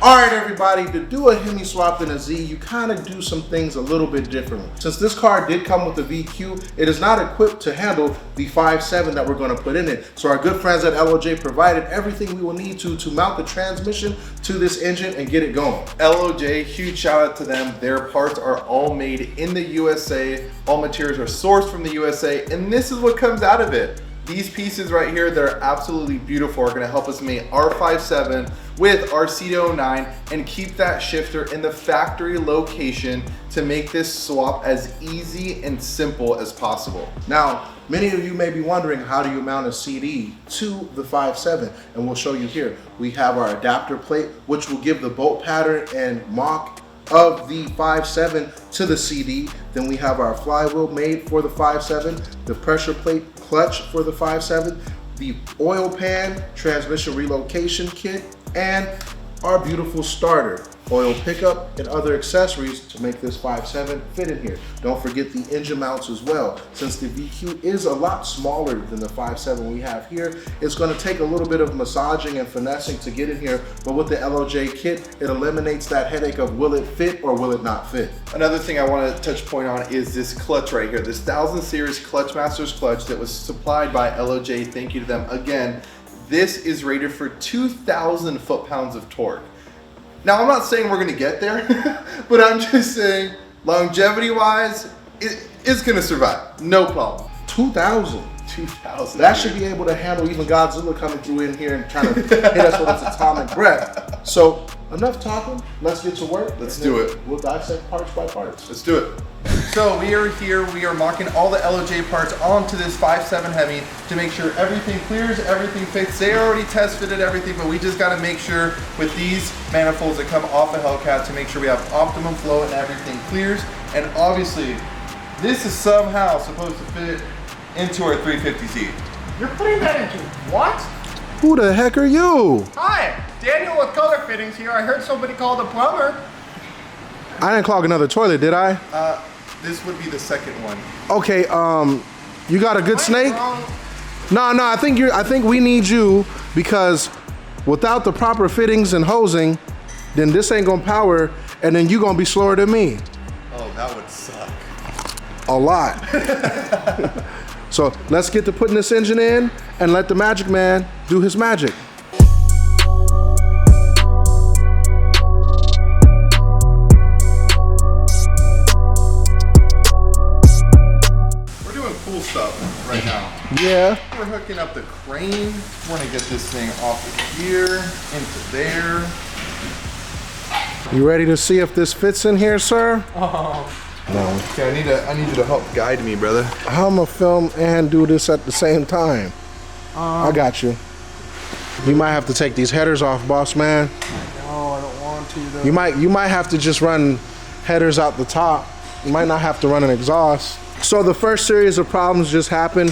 All right, everybody, to do a Hemi swap in a Z, you kind of do some things a little bit differently. Since this car did come with the VQ, it is not equipped to handle the 5.7 that we're going to put in it. So our good friends at LOJ provided everything we will need to mount the transmission to this engine and get it going. LOJ, huge shout out to them. Their parts are all made in the USA. All materials are sourced from the USA, and this is what comes out of it. These pieces right here, they're absolutely beautiful, are gonna help us mate our 5.7 with our C09 and keep that shifter in the factory location to make this swap as easy and simple as possible. Now, many of you may be wondering, how do you mount a CD to the 5.7? And we'll show you here. We have our adapter plate, which will give the bolt pattern and mock of the 5.7 to the CD. Then we have our flywheel made for the 5.7, the pressure plate clutch for the 5.7, the oil pan transmission relocation kit, and our beautiful starter, oil pickup, and other accessories to make this 5.7 fit in here. Don't forget the engine mounts as well. Since the VQ is a lot smaller than the 5.7 we have here, it's going to take a little bit of massaging and finessing to get in here, but with the LOJ kit, it eliminates that headache of will it fit or will it not fit. Another thing I want to touch point on is this clutch right here, this 1000 series Clutch Masters clutch that was supplied by LOJ. Thank you to them again. This is rated for 2,000 foot-pounds of torque. Now, I'm not saying we're gonna get there, but I'm just saying longevity-wise, it's gonna survive, no problem. 2,000. 2,000. That should be able to handle even Godzilla coming through in here and trying to hit us with its atomic breath. So, enough talking, let's get to work. Let's do it. We'll dissect parts by parts. Let's do it. So we are here, we are mocking all the LOJ parts onto this 5.7 Hemi to make sure everything clears, everything fits. They already test fitted everything, but we just gotta make sure with these manifolds that come off the Hellcat to make sure we have optimum flow and everything clears. And obviously, this is somehow supposed to fit into our 350Z. You're putting that into what? Who the heck are you? Hi, Daniel with Color Fittings here. I heard somebody called a plumber. I didn't clog another toilet, did I? This would be the second one. Okay, you got a good snake? Wrong. No, I think we need you, because without the proper fittings and hosing, then this ain't gonna power, and then you gonna be slower than me. Oh, that would suck. A lot. So let's get to putting this engine in and let the magic man do his magic. Stuff right now. Yeah. We're hooking up the crane. We're gonna get this thing off of here into there. You ready to see if this fits in here, sir? Oh. No. Okay, I need you to help guide me, brother. I'm gonna film and do this at the same time. I got you. You might have to take these headers off, boss man. No, I don't want to though. You might have to just run headers out the top. You might not have to run an exhaust. So the first series of problems just happened.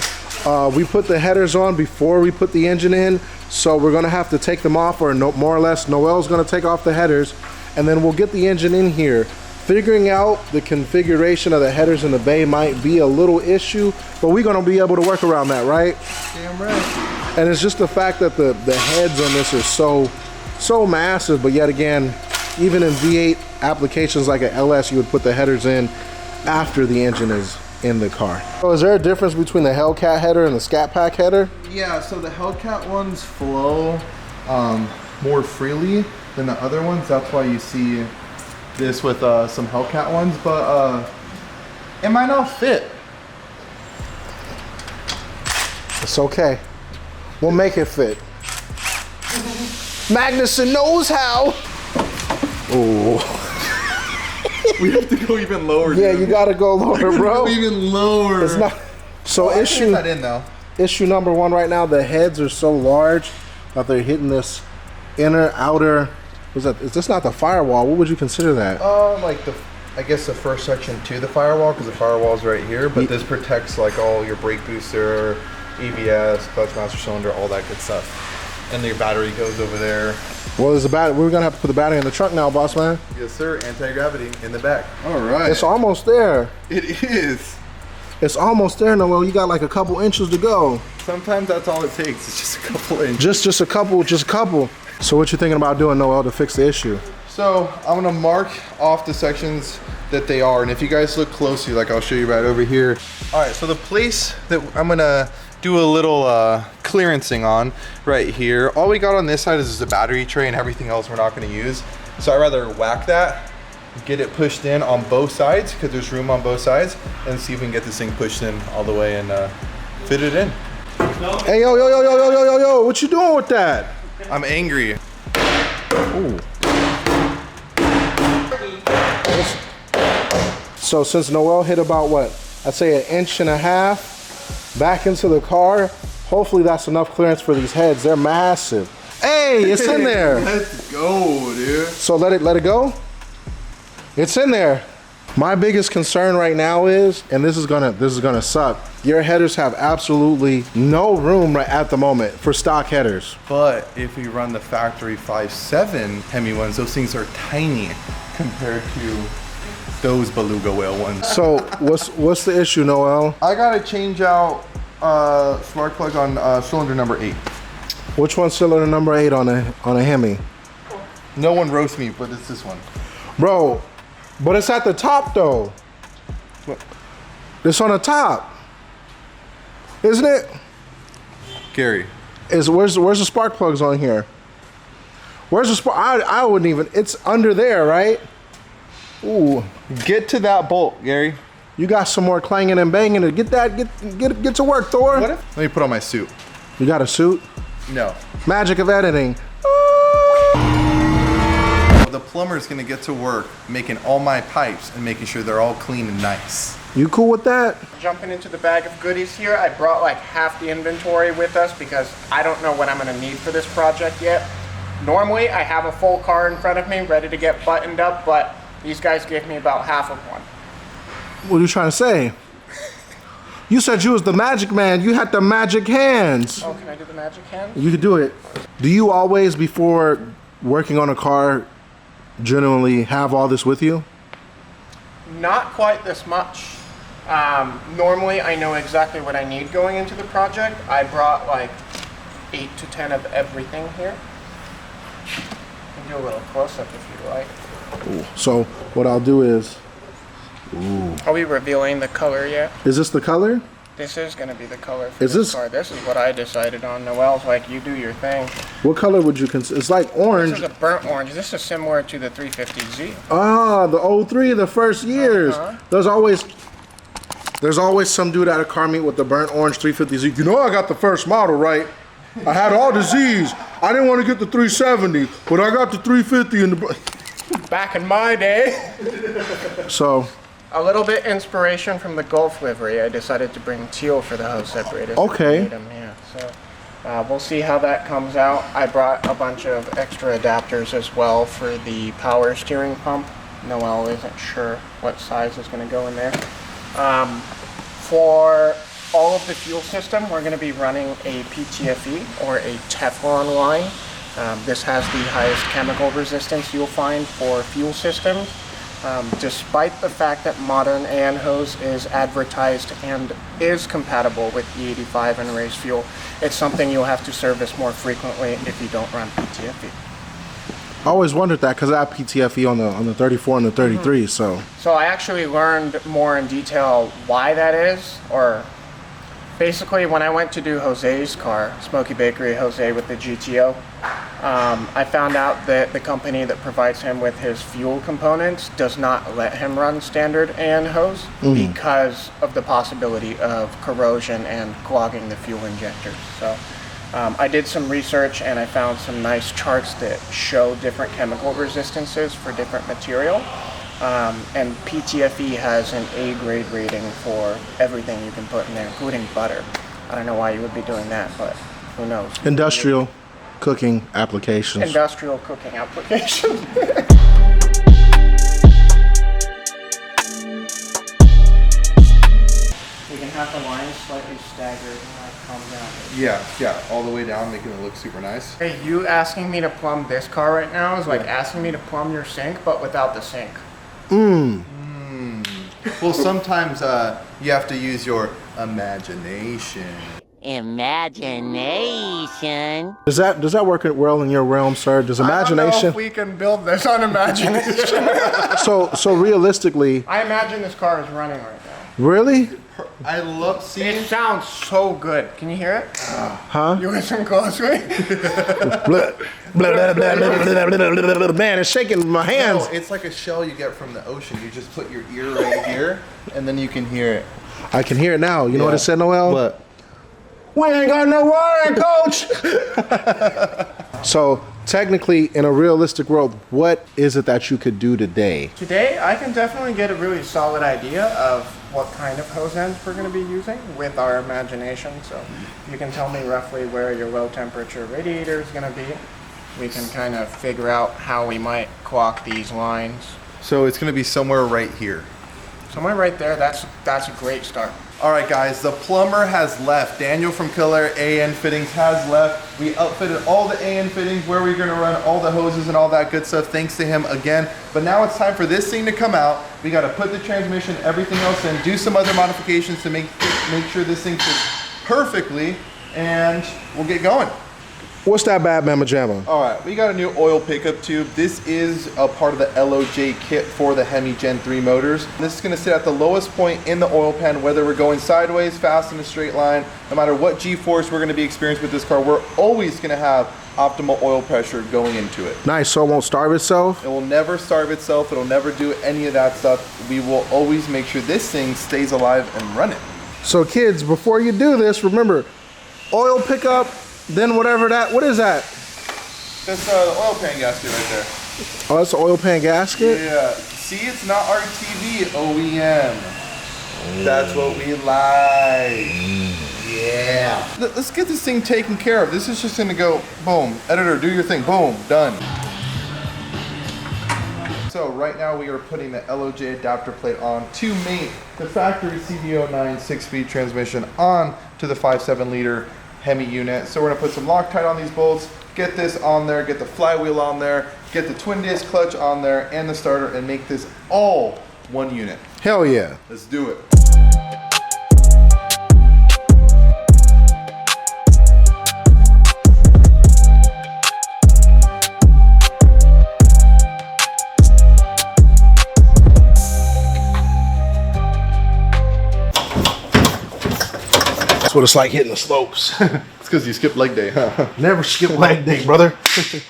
We put the headers on before we put the engine in, so we're gonna have to take them off, or no, more or less Noel's gonna take off the headers, and then we'll get the engine in here. Figuring out the configuration of the headers in the bay might be a little issue, but we're gonna be able to work around that, right? Damn right. And it's just the fact that the heads on this are so massive, but yet again, even in V8 applications like an LS, you would put the headers in after the engine is in the car. So is there a difference between the Hellcat header and the Scat Pack header? Yeah, so the Hellcat ones flow more freely than the other ones. That's why you see this with some Hellcat ones, but it might not fit. It's okay. We'll make it fit. Magnuson knows how. Oh. We have to go even lower. Yeah, dude. you gotta go lower, bro. Go even lower. It's not. So I can get that in though. Issue number one right now, the heads are so large that they're hitting this inner, outer, is this not the firewall? What would you consider that? Like I guess the first section to the firewall, because the firewall's right here, but this protects like all your brake booster, ABS, clutch master cylinder, all that good stuff. And your battery goes over there. Well, there's a battery. We're gonna have to put the battery in the trunk now, boss man. Yes, sir. Anti-gravity in the back. All right. It's almost there. It is. It's almost there, Noel. You got like a couple inches to go. Sometimes that's all it takes. It's just a couple inches. Just a couple. So what you thinking about doing, Noel, to fix the issue? So I'm gonna mark off the sections that they are, and if you guys look closely, like I'll show you right over here. All right, so the place that I'm gonna do a little clearancing on right here, all we got on this side is the battery tray, and everything else we're not gonna use. So I'd rather whack that, get it pushed in on both sides, because there's room on both sides, and see if we can get this thing pushed in all the way and fit it in. Hey, yo, what you doing with that? I'm angry. Ooh. So since Noel hit about what, I'd say 1.5 inches back into the car, hopefully that's enough clearance for these heads. They're massive. Hey, it's in there. Let's go, dude. So let it go. It's in there. My biggest concern right now is, and this is gonna suck, your headers have absolutely no room right at the moment for stock headers. But if we run the factory 5.7 Hemi ones, those things are tiny compared to those beluga whale ones. So what's the issue, Noel? I gotta change out spark plug on cylinder number 8. Which one's cylinder number 8 on a Hemi? No one roasts me, but it's this one. Bro, but it's at the top though. What? It's on the top, isn't it? Gary. Where's the spark plugs on here? Where's the spark? I wouldn't even. It's under there, right? Ooh, Get to that bolt, Gary. you got some more clanging and banging to get to work, Thor. What if? Let me put on my suit. You got a suit? No. Magic of editing. The plumber's gonna get to work making all my pipes and making sure they're all clean and nice. You cool with that? Jumping into the bag of goodies here, I brought like half the inventory with us because I don't know what I'm gonna need for this project yet. Normally, I have a full car in front of me ready to get buttoned up, but these guys gave me about half of one. What are you trying to say? You said you was the magic man. You had the magic hands. Oh, can I do the magic hand? You could do it. Do you always, before working on a car, genuinely have all this with you? Not quite this much. Normally, I know exactly what I need going into the project. I brought like 8 to 10 of everything here. I can do a little close-up if you like. Ooh. So what I'll do is, Are we revealing the color yet? is this the color? This is going to be the color for Is this this- car. This is what I decided on. Noel's like, you do your thing. What color would you consider? It's like This orange. is a burnt orange. This is similar to the 350Z. Ah, the 03, the first years. Uh-huh. There's always some dude at a car meet with the burnt orange 350Z. You know I got the first model, right? I had all the Z's. I didn't want to get the 370, but I got the 350 in the. Back in my day. So, A little bit inspiration from the Gulf livery. I decided to bring teal for the hose separators. Okay. Yeah, so we'll see how that comes out. I brought a bunch of extra adapters as well for the power steering pump. Noel isn't sure what size is going to go in there. For all of the fuel system, we're going to be running a PTFE or a Teflon line. This has the highest chemical resistance you'll find for fuel systems. Despite the fact that modern AN hose is advertised and is compatible with E85 and race fuel, it's something you'll have to service more frequently if you don't run PTFE. I always wondered that because I have PTFE on the 34 and the 33, so. So I actually learned more in detail why that is, or basically when I went to do Jose's car, Smoky Bakery Jose with the GTO, I found out that the company that provides him with his fuel components does not let him run standard AN hose because of the possibility of corrosion and clogging the fuel injectors. So I did some research and I found some nice charts that show different chemical resistances for different material. And PTFE has an A grade rating for everything you can put in there, including butter. I don't know why you would be doing that, but who knows? Industrial cooking applications. Industrial cooking application. We can have the lines slightly staggered and calm down. Yeah, all the way down, making it look super nice. Hey, you asking me to plumb this car right now is like asking me to plumb your sink, but without the sink. Well, sometimes you have to use your imagination. Imagination. Does that work well in your realm, sir? Does I don't know imagination? if we can build this on imagination. So realistically, I imagine this car is running right now. really? I love seeing. It sounds so good. Can you hear it? Huh? You listen closely. Man, it's shaking my hands. No, it's like a shell you get from the ocean. You just put your ear right here, and then you can hear it. I can hear it now. You know what it said, Noel? What? We ain't got no water, coach. So technically, in a realistic world, what is it that you could do today? Today, I can definitely get a really solid idea of what kind of hose ends we're going to be using with our imagination. So you can tell me roughly where your low temperature radiator is going to be. We can kind of figure out how we might caulk these lines. So it's gonna be somewhere right here. Somewhere right there, that's a great start. All right, guys, the plumber has left. Daniel from Killer AN Fittings has left. We outfitted all the AN fittings where we're gonna run all the hoses and all that good stuff, thanks to him again. But now it's time for this thing to come out. We gotta put the transmission, everything else in, do some other modifications to make sure this thing fits perfectly, and we'll get going. What's that bad mama jamma? All right, we got a new oil pickup tube. This is a part of the LOJ kit for the Hemi Gen 3 motors. This is gonna sit at the lowest point in the oil pan, whether we're going sideways, fast in a straight line, no matter what G-force we're gonna be experiencing with this car, we're always gonna have optimal oil pressure going into it. Nice, so it won't starve itself? It will never starve itself. It'll never do any of that stuff. We will always make sure this thing stays alive and running. So kids, before you do this, remember, oil pickup, then whatever that, what is that? That's the oil pan gasket right there. Oh, that's the oil pan gasket? Yeah, see, it's not RTV, OEM. That's what we like. Yeah. Let's get this thing taken care of. This is just gonna go, boom, editor, do your thing, boom, done. So right now we are putting the LOJ adapter plate on to mate the factory CB09 6-speed transmission on to the 5.7 liter Hemi unit. So we're gonna put some Loctite on these bolts, get this on there, get the flywheel on there, get the twin disc clutch on there and the starter, and make this all one unit. Hell yeah. Let's do it. That's what it's like hitting the slopes. It's because you skipped leg day, huh? Never skip leg day, brother.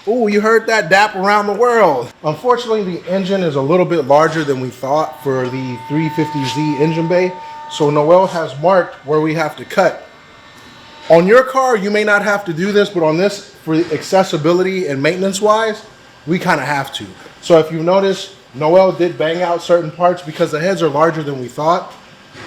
Ooh, you heard that? Dap around the world. Unfortunately, the engine is a little bit larger than we thought for the 350Z engine bay. So Noel has marked where we have to cut. On your car, you may not have to do this, but on this, for accessibility and maintenance wise, we kind of have to. So if you notice, Noel did bang out certain parts because the heads are larger than we thought,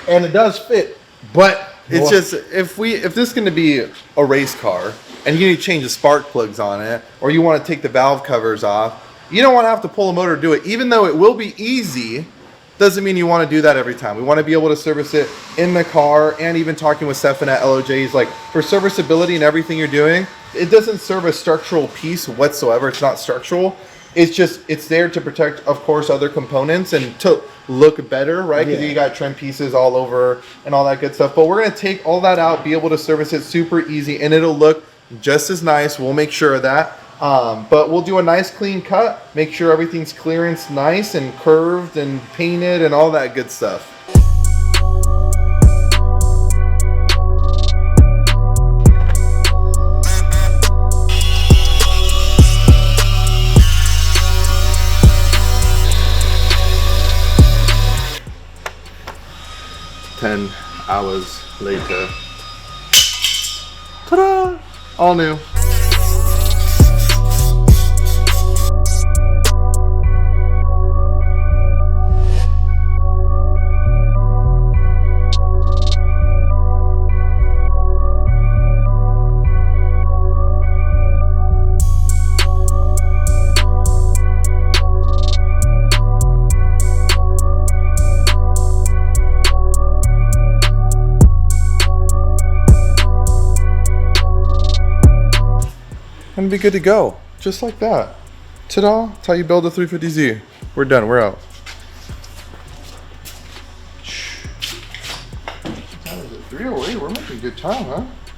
and it does fit, but It's just, if this is going to be a race car and you need to change the spark plugs on it, or you want to take the valve covers off, you don't want to have to pull a motor to do it. Even though it will be easy, doesn't mean you want to do that every time. We want to be able to service it in the car, and even talking with Stefan at LOJ, he's like, for serviceability and everything you're doing, it doesn't serve a structural piece whatsoever. It's not structural. It's just, it's there to protect, of course, other components and to look better, right? Because you got trim pieces all over and all that good stuff. But we're going to take all that out, be able to service it super easy, and it'll look just as nice. We'll make sure of that. But we'll do a nice clean cut, make sure everything's clearance nice and curved and painted and all that good stuff. Hours later. Ta-da! All new. And be good to go, just like that. Ta-da! That's how you build a 350Z. We're done. We're out. What time is it? 3:08. We're making good time, huh?